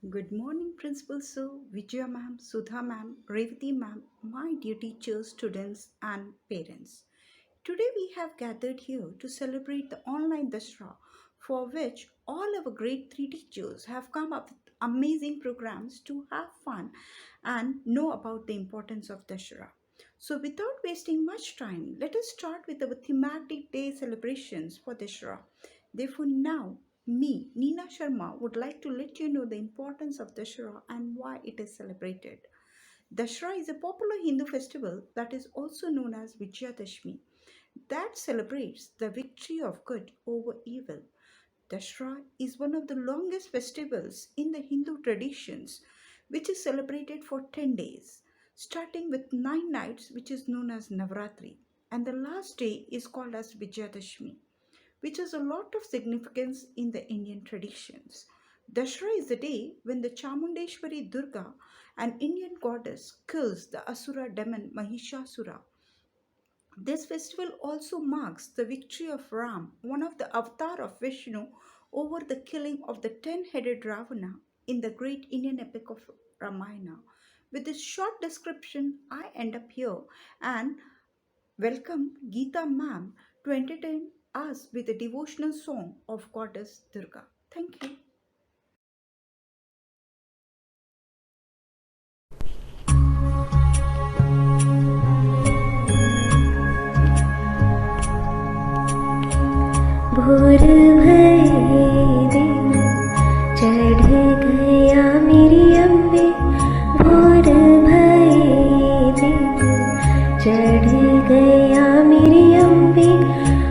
Good morning, Principal Sir, Vijaya ma'am, Sudha ma'am, Revati ma'am, my dear teachers, students, and parents. Today we have gathered here to celebrate the online Dashra, for which all our grade 3 teachers have come up with amazing programs to have fun and know about the importance of Dashra. So, without wasting much time, let us start with our thematic day celebrations for Dashra. Therefore, now me, Neena Sharma, would like to let you know the importance of Dashera and why it is celebrated. Dashera is a popular Hindu festival that is also known as Vijayadashmi that celebrates the victory of good over evil. Dashera is one of the longest festivals in the Hindu traditions, which is celebrated for 10 days, starting with 9 nights, which is known as Navratri, and the last day is called as Vijayadashmi, which has a lot of significance in the Indian traditions. Dashera is the day when the Chamundeshwari Durga, an Indian goddess, kills the Asura demon Mahishasura. This festival also marks the victory of Ram, one of the avatar of Vishnu, over the killing of the 10-headed Ravana in the great Indian epic of Ramayana. With this short description, I end up here and welcome Geeta ma'am to entertain us with a devotional song of Goddess Durga. Thank you. भोर भये दिन चढ़ गया मेरी अम्बे। भोर भये दिन चढ़ गया मेरी अम्बे।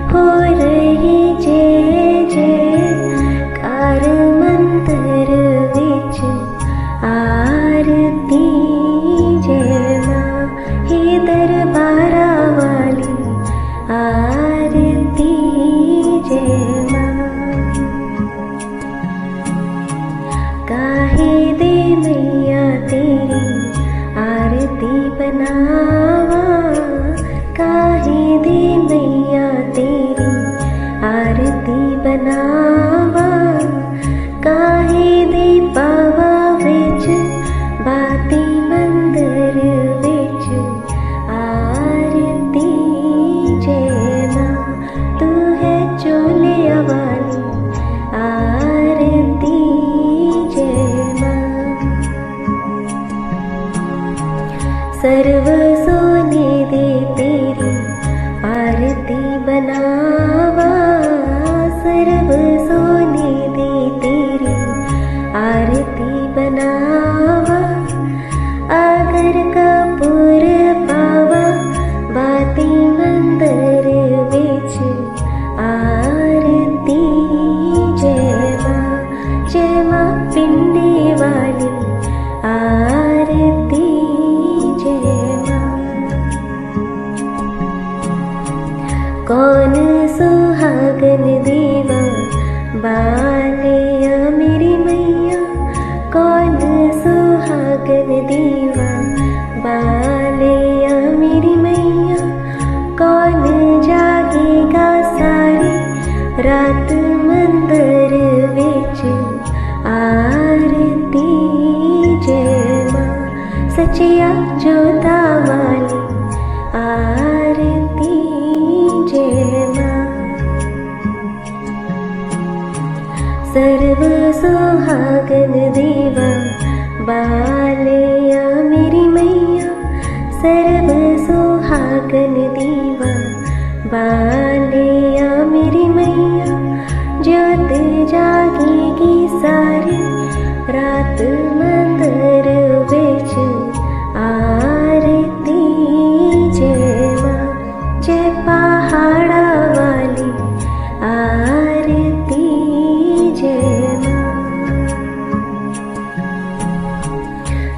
हो रही जय जयकार मंदिर विच आरती। जय मां हे दरबारा वाली आरती। जय मां काहे दे मैया तेरी आरती बनावा। काहे दे मैया तेरी आरती बनावा। काहे दे पावा विच बाती मंदिर विच आरती। जय मां तू है चोलिया वाली आरती। जय मां सर्व सोने दे तेरी आरती बनावा। सर्व सोने दे तेरी आरती बनावा। आगर कपूर पावा बाती मंदिर विच आरती। जय मां पिंडी वाली आरती। जय मां कौन सुहागन दीवा बालिया मेरी मैया। कौन सुहागन दीवा बालिया मेरी मैया। कौन जागेगा सारी रात मंदिर विच आरती। जय मां सचिया जोता वाली आरती। जय मां सर्व सुहागन देवा बालिया मेरी मैया। सर्व सुहागन देवा बालिया मेरी मैया। ज्योत जागेगी सारी रात मंदिर विच आरती। जय मां जय पहाड़ा वाली आरती। जय मां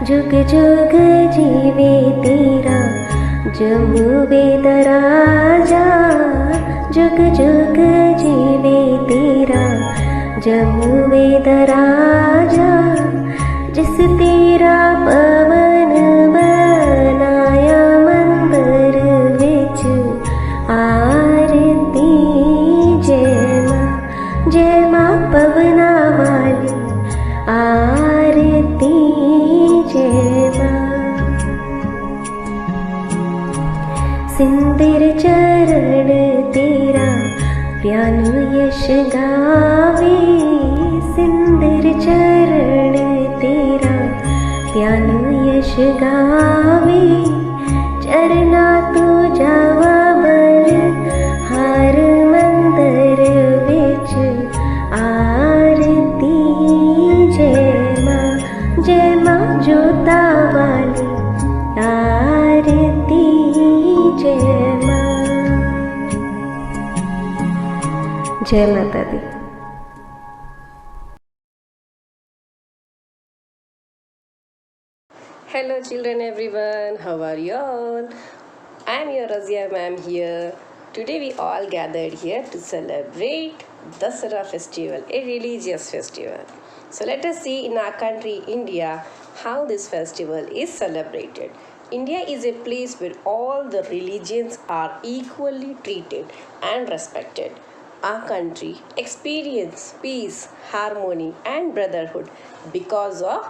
जुग जुग जीवे तेरा जमुवे दराजा। जुग जुग जीवे तेरा जमुवे दराजा। जिस तेरा पवन बनाया मंदिर विच आरती। जय मां पवना वाली आरती। सिंदूर चरण तेरा प्यानु यश गावे, सिंदूर चरण तेरा प्यानु यश गावे, चरना तुझा बल हार मंदिर विच आरती, जय मां जोता वाली आरती, जय मां। जय माता दी। Hello children everyone, how are you all? I am your Razia ma'am here. Today we all gathered here to celebrate Dasara festival, a religious festival. So let us see in our country India how this festival is celebrated. India is a place where all the religions are equally treated and respected. Our country experiences peace, harmony and brotherhood because of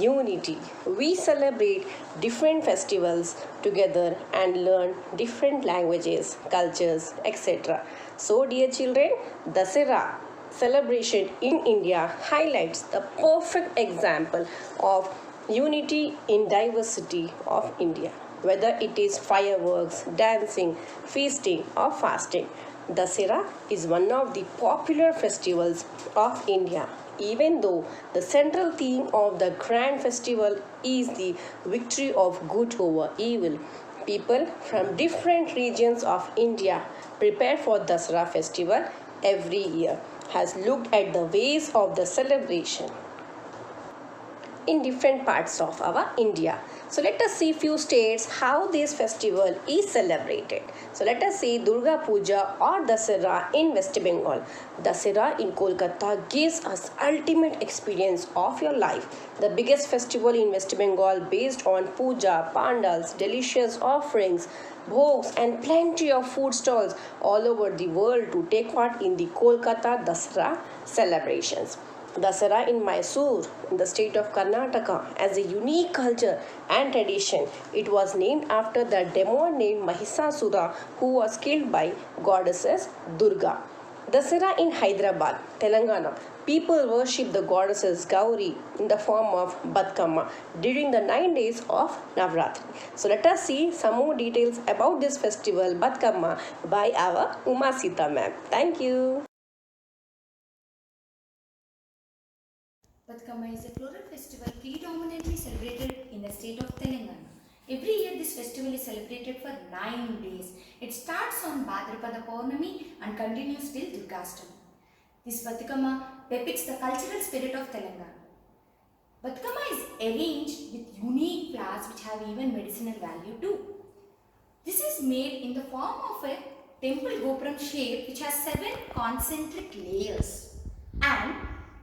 unity. We celebrate different festivals together and learn different languages, cultures, etc. So dear children, Dasara celebration in India highlights the perfect example of unity in diversity of India. Whether it is fireworks, dancing, feasting or fasting, Dasara is one of the popular festivals of India. Even though the central theme of the grand festival is the victory of good over evil, people from different regions of India prepare for Dasara festival every year. Has looked at the ways of the celebration in different parts of our India. So let us see few states how this festival is celebrated. So let us see Durga Puja or Dasara in West Bengal. Dasara in Kolkata gives us ultimate experience of your life. The biggest festival in West Bengal based on puja, pandals, delicious offerings, bhogs and plenty of food stalls all over the world to take part in the Kolkata Dasara celebrations. Dasara in Mysore, in the state of Karnataka, as a unique culture and tradition. It was named after the demon named Mahisasura, who was killed by goddesses Durga. Dasara in Hyderabad, Telangana. People worship the goddesses Gauri in the form of Batkama during the 9 days of Navratri. So let us see some more details about this festival Batkama by our Uma Sita ma'am. Thank you. Batkama is a floral festival predominantly celebrated in the state of Telangana. Every year this festival is celebrated for 9 days. It starts on Bhadrapada Purnami and continues till Durgastami. This Batkama depicts the cultural spirit of Telangana. Batkama is arranged with unique flowers which have even medicinal value too. This is made in the form of a temple gopuram shape which has 7 concentric layers. And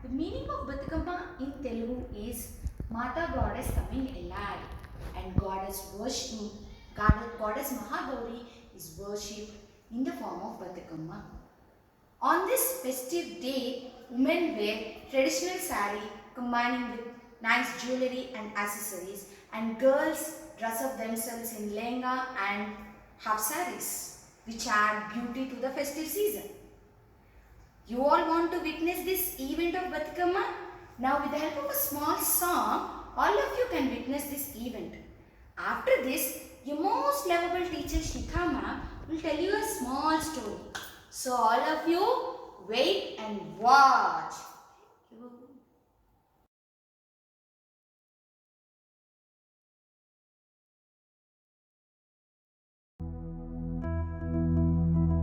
the meaning of Batkama in Telugu is Mata goddess coming alive, and goddess Mahagauri is worshipped in the form of Batkama. On this festive day, women wear traditional sari combining with nice jewelry and accessories, and girls dress up themselves in lehenga and half saris, which add beauty to the festive season. You all want to witness this event of Batkama? Now with the help of a small song, all of you can witness this event. After this, your most lovable teacher Shikha ma'am will tell you a small story. So all of you wait and watch.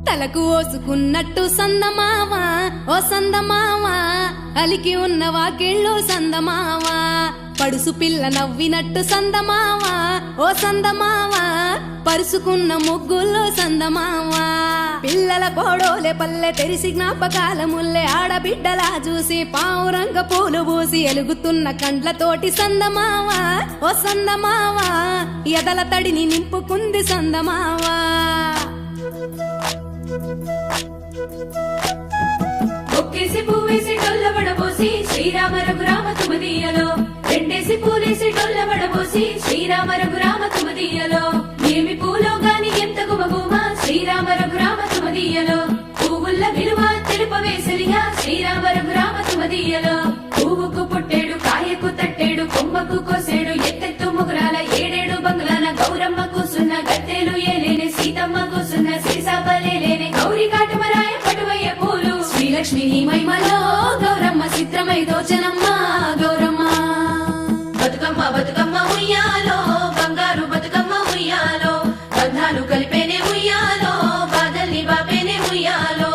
తలకు ఓసుకున్నట్టు సందమావా ఓ సందమావా అలికి ఉన్న వాకిళ్ళు సందమావా పడుసు పిల్ల నవ్వినట్టు సందమావా ఓ సందమావా పరుసుకున్న ముగ్గుల్లో సందమావా పిల్లల కోడోలే పల్లె తెరిసి జ్ఞాపకాల ముల్లె ఆడబిడ్డలా చూసి పావురంగ పూలు పూసి ఎలుగుతున్న కండ్లతోటి సందమావా ఓ సందమావా ఎదల తడిని నింపుకుంది సందమావా ఒక్కేసి పువ్వేసి డొల్ల వడబోసి శ్రీరామ రఘురామ తుమదీయలో రెండేసి పూలేసి డొల్ల వడబోసి శ్రీరామ రఘురామ తుమదీయలో ఏమి పూలో గాని ఎంత గుమగుమ శ్రీరామ రఘురామ తుమదీయలో పువ్వుల్ల విలువ తెలుపవేసలిగా శ్రీరామ రఘురామ తుమదీయలో పువ్వుకు పుట్టేడు కాయకు తట్టేడు కొమ్మకు కోసేడు ఎత్తెత్తు ముగురాల ఏడేడు బంగ్లాల గౌరమ్మ కూసున్న గద్దెలు ఏలేని సీతమ్మ కూసున్న సీసాపలేలేని గౌరీ కాటమరాయ పటువయ్య పూలు శ్రీలక్ష్మి నీ మహిమలో గౌరమ్మ చిత్రమై దోచనమ్మ గౌరమ్మ బతుకమ్మ బతుకమ్మ ఉయ్యాలో బంగారు బతుకమ్మ ఉయ్యాలో బంధాలు కలిపేనే ఉయ్యాలో బాధల్ని బాపేనే ఉయ్యాలో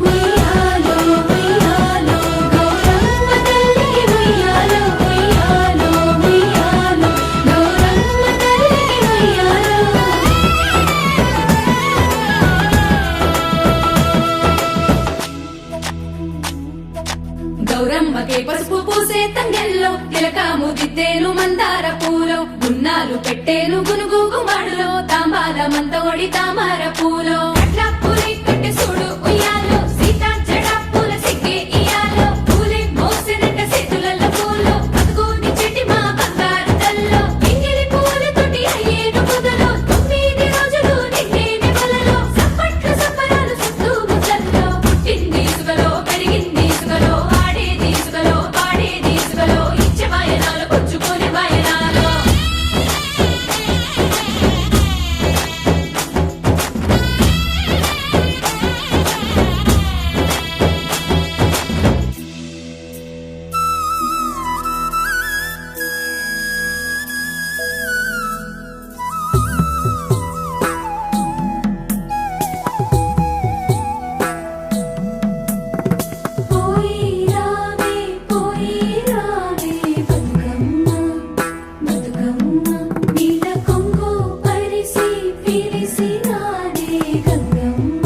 ఉయ్యాలో ఉయ్యాలో గౌరమ్మ తల్లికి ఉయ్యాలో ఉయ్యాలో ఉయ్యాలో గౌరమ్మ తల్లికి ఉయ్యాలో గౌరమ్మకే పసుపు పూసే తంగెల్లో తిలకాము దిద్దేను మందార పూలో గున్నాలు పెట్టేను గునుగు గుమాడులో తాంబాల మంత ఒడి తామర పూలో అట్లా పూలే కట్టె చూడు ఉయ్యాలో సీతా జడ పూల సిగ్గే ఇయాలో పూలే మోసినట్ట చేతులలో పూలో బతుకుని చెట్టి మా బంగారు తల్లో ఎంగిలి పూలతోటి అయ్యేను పొదలో 9 రోజులు నిండేని బలలో సప్పట్లు సప్పరాలు సుత్తు ముచ్చల్లో పుట్టింది సుగలో పెరిగింది సుగలో ఆడేది సుగలో పాడేది సుగలో ఇచ్చే వాయనాలు పుచ్చుకునే వాయనాలు పోయి రావే బతుకమ్మ బతుకమ్మ నీల కొంగు పరిసి పిలిసి నాడే గంగమ్మ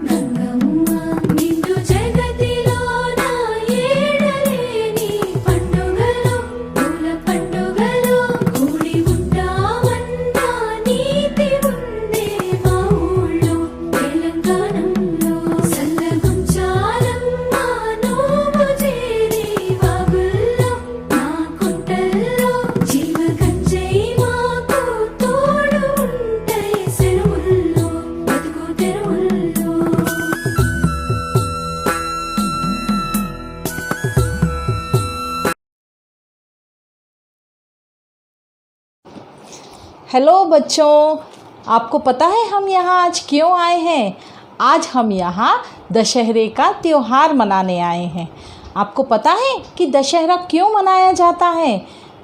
గంగమ్మ నిండు జగతిలోన ఏడలేని పండుగలు పూల పండుగలు కూడి ఉంటామన్నా నీతి ఉందే మా ఊళ్ళో తెలంగాణంలో సల్లగుంచాలమ్మ నువ్వు చేరి వాగుల్లో మా కుంటల్లో జీవ కంచై మాకు తోడు ఉంటాయి సెరువుల్లో బతుకు తెరువుల్లో हेलो बच्चों, आपको पता है हम यहाँ आज क्यों आए हैं? आज हम यहाँ दशहरे का त्योहार मनाने आए हैं। आपको पता है कि दशहरा क्यों मनाया जाता है?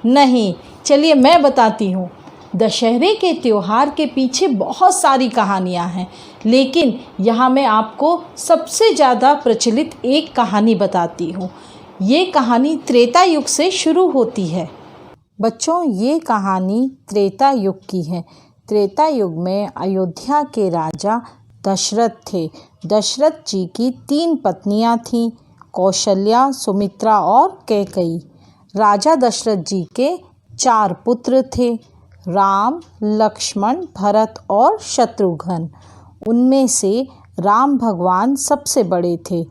नहीं, चलिए मैं बताती हूँ। दशहरे के त्योहार के पीछे बहुत सारी कहानियाँ हैं, लेकिन यहाँ मैं आपको सबसे ज़्यादा प्रचलित एक कहानी बताती हूँ। ये कहानी त्रेता युग से शुरू होती है। बच्चों, ये कहानी त्रेता युग की है। त्रेता युग में अयोध्या के राजा दशरथ थे। दशरथ जी की 3 पत्नियां थीं, कौशल्या, सुमित्रा और कैकेयी। राजा दशरथ जी के 4 पुत्र थे, राम, लक्ष्मण, भरत और शत्रुघ्न। उनमें से राम भगवान सबसे बड़े थे।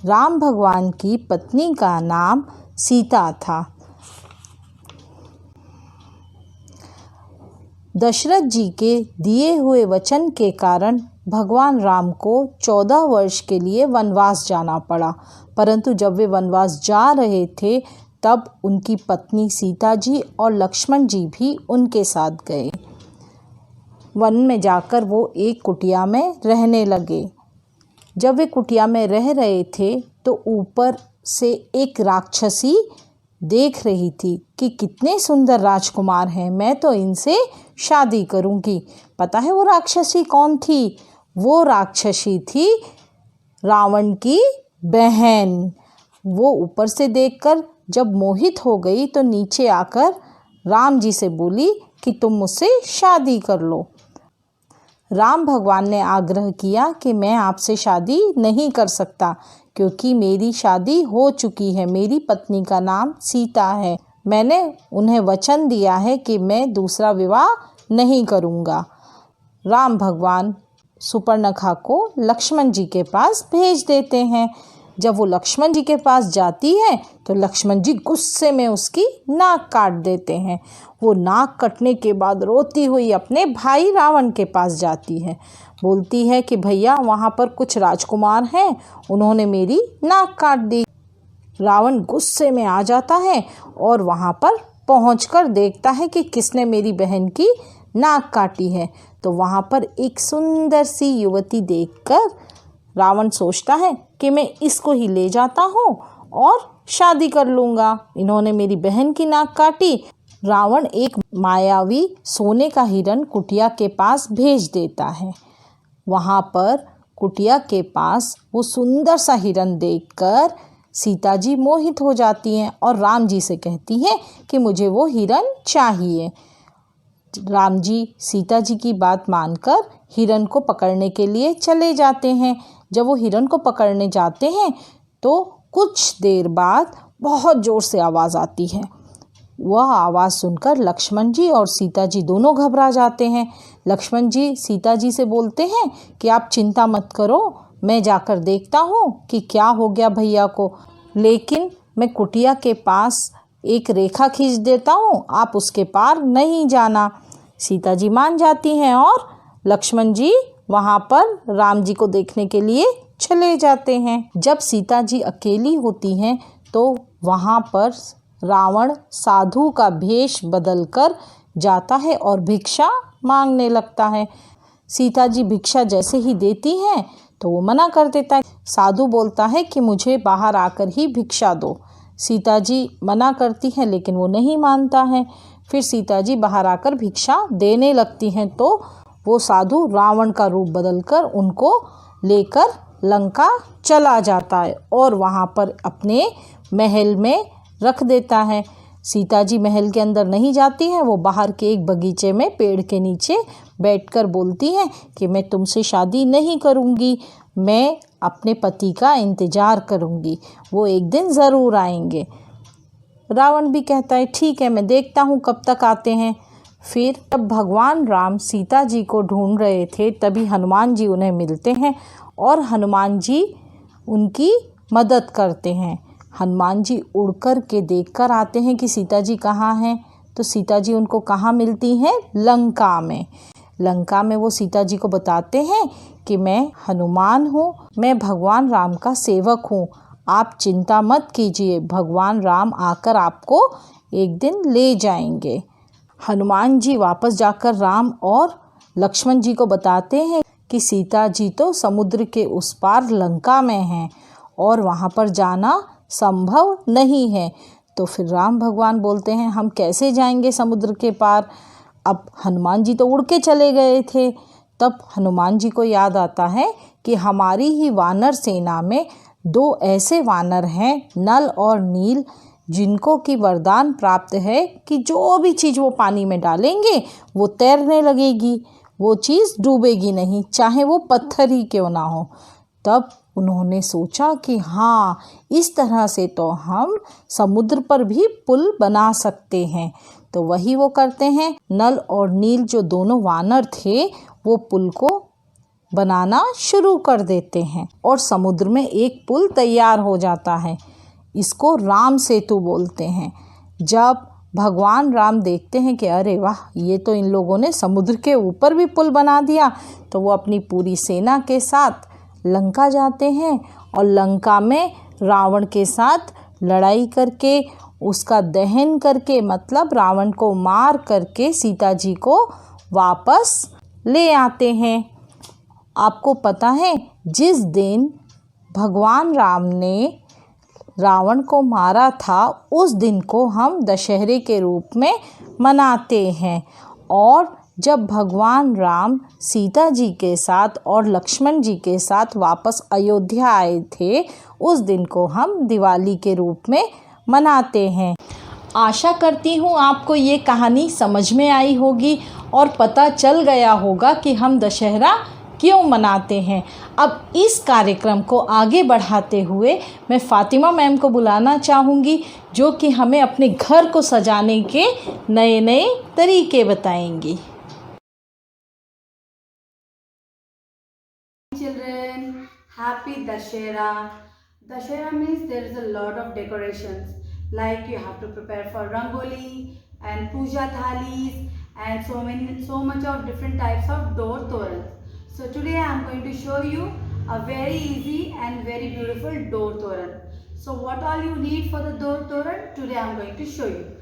राम भगवान की पत्नी का नाम सीता था। दशरथ जी के दिए हुए वचन के कारण भगवान राम को 14 वर्ष के लिए वनवास जाना पड़ा। परंतु जब वे वनवास जा रहे थे तब उनकी पत्नी सीता जी और लक्ष्मण जी भी उनके साथ गए। वन में जाकर वो एक कुटिया में रहने लगे। जब वे कुटिया में रह रहे थे तो ऊपर से एक राक्षसी देख रही थी कि कितने सुंदर राजकुमार हैं, मैं तो इनसे शादी करूंगी। पता है वो राक्षसी कौन थी? वो राक्षसी थी रावण की बहन। वो ऊपर से देखकर जब मोहित हो गई तो नीचे आकर राम जी से बोली कि तुम मुझसे शादी कर लो। राम भगवान ने आग्रह किया कि मैं आपसे शादी नहीं कर सकता, क्योंकि मेरी शादी हो चुकी है। मेरी पत्नी का नाम सीता है। मैंने उन्हें वचन दिया है कि मैं दूसरा विवाह नहीं करूँगा। राम भगवान सुपर्णखा को लक्ष्मण जी के पास भेज देते हैं। जब वो लक्ष्मण जी के पास जाती है तो लक्ष्मण जी गुस्से में उसकी नाक काट देते हैं। वो नाक कटने के बाद रोती हुई अपने भाई रावण के पास जाती है। बोलती है कि भैया वहाँ पर कुछ राजकुमार हैं, उन्होंने मेरी नाक काट दी। रावण गुस्से में आ जाता है और वहाँ पर पहुँचकर देखता है कि किसने मेरी बहन की नाक काटी है। तो वहाँ पर एक सुंदर सी युवती देखकर रावण सोचता है कि मैं इसको ही ले जाता हूँ और शादी कर लूँगा, इन्होंने मेरी बहन की नाक काटी। रावण एक मायावी सोने का हिरण कुटिया के पास भेज देता है। वहाँ पर कुटिया के पास वो सुंदर सा हिरण देखकर सीता जी मोहित हो जाती हैं और राम जी से कहती हैं कि मुझे वो हिरण चाहिए। राम जी सीता जी की बात मानकर हिरण को पकड़ने के लिए चले जाते हैं। जब वो हिरण को पकड़ने जाते हैं तो कुछ देर बाद बहुत ज़ोर से आवाज़ आती है। वह आवाज़ सुनकर लक्ष्मण जी और सीता जी दोनों घबरा जाते हैं। लक्ष्मण जी सीता जी से बोलते हैं कि आप चिंता मत करो, मैं जाकर देखता हूँ कि क्या हो गया भैया को, लेकिन मैं कुटिया के पास एक रेखा खींच देता हूँ, आप उसके पार नहीं जाना। सीता जी मान जाती हैं और लक्ष्मण जी वहाँ पर राम जी को देखने के लिए चले जाते हैं। जब सीता जी अकेली होती हैं तो वहाँ पर रावण साधु का भेष बदलकर जाता है और भिक्षा मांगने लगता है। सीता जी भिक्षा जैसे ही देती हैं तो वो मना कर देता है। साधु बोलता है कि मुझे बाहर आकर ही भिक्षा दो। सीता जी मना करती हैं लेकिन वो नहीं मानता है। फिर सीता जी बाहर आकर भिक्षा देने लगती हैं तो वो साधु रावण का रूप बदलकर उनको लेकर लंका चला जाता है और वहाँ पर अपने महल में रख देता है। सीता जी महल के अंदर नहीं जाती हैं, वो बाहर के एक बगीचे में पेड़ के नीचे बैठकर बोलती हैं कि मैं तुमसे शादी नहीं करूँगी, मैं अपने पति का इंतज़ार करूँगी, वो एक दिन ज़रूर आएंगे। रावण भी कहता है ठीक है, मैं देखता हूँ कब तक आते हैं। फिर जब भगवान राम सीता जी को ढूंढ रहे थे तभी हनुमान जी उन्हें मिलते हैं और हनुमान जी उनकी मदद करते हैं। हनुमान जी उड़ कर के देख कर आते हैं कि सीता जी कहाँ हैं। तो सीता जी उनको कहाँ मिलती हैं? लंका में। लंका में वो सीता जी को बताते हैं कि मैं हनुमान हूँ, मैं भगवान राम का सेवक हूँ, आप चिंता मत कीजिए, भगवान राम आकर आपको एक दिन ले जाएंगे। हनुमान जी वापस जाकर राम और लक्ष्मण जी को बताते हैं कि सीता जी तो समुद्र के उस पार लंका में हैं और वहाँ पर जाना संभव नहीं है। तो फिर राम भगवान बोलते हैं हम कैसे जाएंगे समुद्र के पार। अब हनुमान जी तो उड़ के चले गए थे। तब हनुमान जी को याद आता है कि हमारी ही वानर सेना में 2 ऐसे वानर हैं, नल और नील, जिनको की वरदान प्राप्त है कि जो भी चीज़ वो पानी में डालेंगे वो तैरने लगेगी, वो चीज़ डूबेगी नहीं, चाहे वो पत्थर ही क्यों ना हो। तब उन्होंने सोचा कि हाँ, इस तरह से तो हम समुद्र पर भी पुल बना सकते हैं। तो वही वो करते हैं। नल और नील जो दोनों वानर थे वो पुल को बनाना शुरू कर देते हैं और समुद्र में एक पुल तैयार हो जाता है। इसको राम सेतु बोलते हैं। जब भगवान राम देखते हैं कि अरे वाह, ये तो इन लोगों ने समुद्र के ऊपर भी पुल बना दिया, तो वो अपनी पूरी सेना के साथ लंका जाते हैं और लंका में रावण के साथ लड़ाई करके, उसका दहन करके, मतलब रावण को मार करके सीता जी को वापस ले आते हैं। आपको पता है, जिस दिन भगवान राम ने रावण को मारा था उस दिन को हम दशहरे के रूप में मनाते हैं। और जब भगवान राम सीता जी के साथ और लक्ष्मण जी के साथ वापस अयोध्या आए थे उस दिन को हम दिवाली के रूप में मनाते हैं। आशा करती हूँ आपको ये कहानी समझ में आई होगी और पता चल गया होगा कि हम दशहरा क्यों मनाते हैं। अब इस कार्यक्रम को आगे बढ़ाते हुए मैं फ़ातिमा मैम को बुलाना चाहूँगी, जो कि हमें अपने घर को सजाने के नए नए तरीके बताएंगी। children. Happy Dashera. Dashera means there is a lot of decorations, like you have to prepare for Rangoli and Puja Thalis and so much of different types of door torans. So today I am going to show you a very easy and very beautiful door toran. So what all you need for the door toran? Today I am going to show you.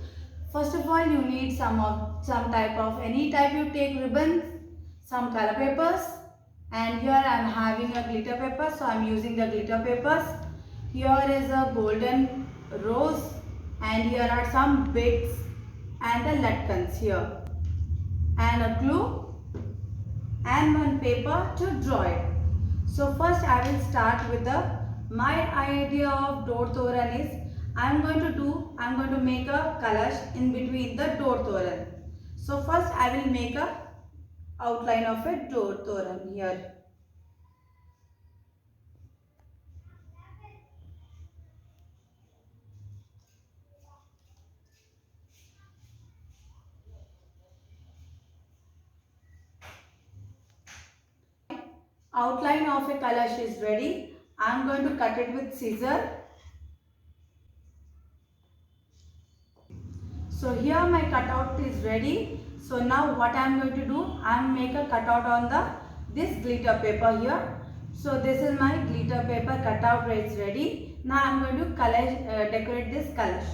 First of all, you need any type you take ribbons, some color papers, and here I am having a glitter paper, so I am using the glitter papers. Here is a golden rose, and here are some beads and the latkans here, and a glue and one paper to draw it. So first I will start with my idea of door toran is I am going to make a kalash in between the door toran. So first I will make a outline of a door toran here. Outline of a kalash is ready. I am going to cut it with scissor. So here my cutout is ready. So now what I am going to do, I am make a cutout on this glitter paper here. So this is my glitter paper cutout is ready. Now I am going to decorate this kalash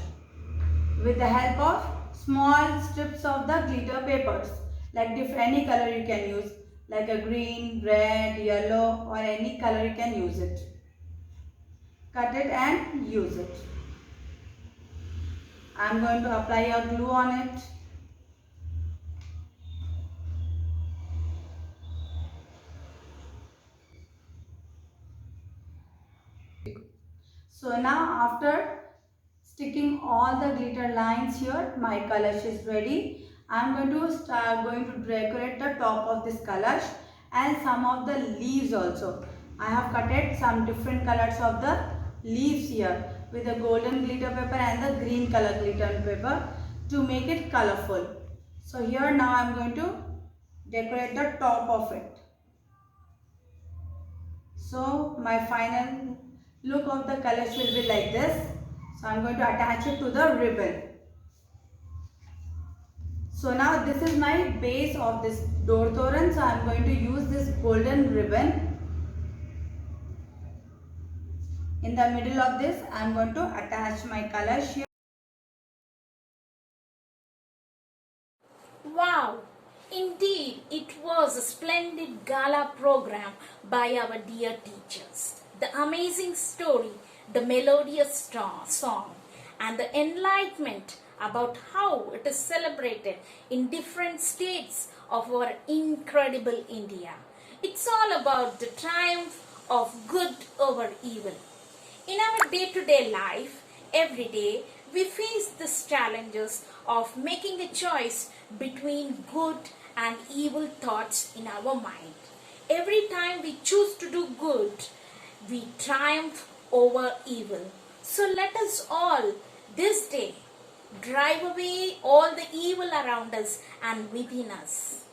with the help of small strips of the glitter papers, like any color you can use, like a green, red, yellow, or any color you can use it. Cut it and use it. I am going to apply a glue on it. So now after sticking all the glitter lines here, my kalash is ready. I am going to decorate the top of this kalash and some of the leaves also. I have cutted some different colors of the leaves here with the golden glitter paper and the green color glitter paper to make it colorful. So here now I am going to decorate the top of it. So my final look of the kalash will be like this. So I am going to attach it to the ribbon. So now this is my base of this door toran. So I am going to use this golden ribbon. In the middle of this, I am going to attach my kalash here. Wow! Indeed, it was a splendid gala program by our dear teachers. The amazing story, the melodious song, and the enlightenment about how it is celebrated in different states of our incredible India. It's all about the triumph of good over evil. In our day-to-day life, every day, we face these challenges of making a choice between good and evil thoughts in our mind. Every time we choose to do good, we triumph over evil. So let us all, this day, drive away all the evil around us and within us.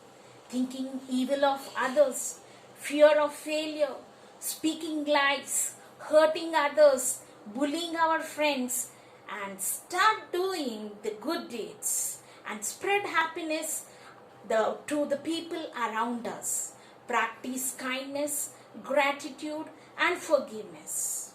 Thinking evil of others, fear of failure, speaking lies, hurting others, bullying our friends, and start doing the good deeds and spread happiness to the people around us. Practice kindness, gratitude, and forgiveness.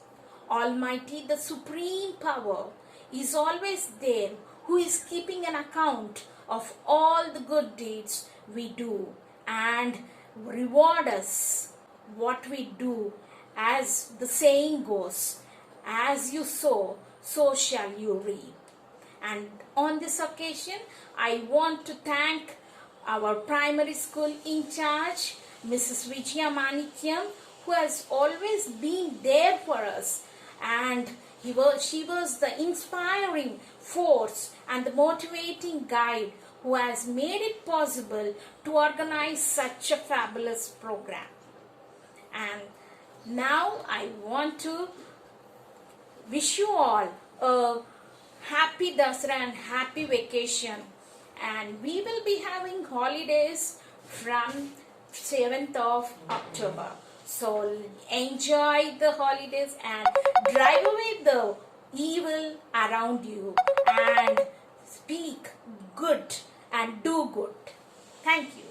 Almighty, the supreme power, is always there, who is keeping an account of all the good deeds we do and reward us what we do. As the saying goes, as you sow, so shall you reap. And on this occasion, I want to thank our primary school in charge, Mrs. Vijaya Manikyam, who has always been there for us, and she was the inspiring force and the motivating guide who has made it possible to organize such a fabulous program. And now I want to wish you all a happy Dasara and happy vacation, and we will be having holidays from 7th of October. So enjoy the holidays and drive away the evil around you and speak good and do good. Thank you.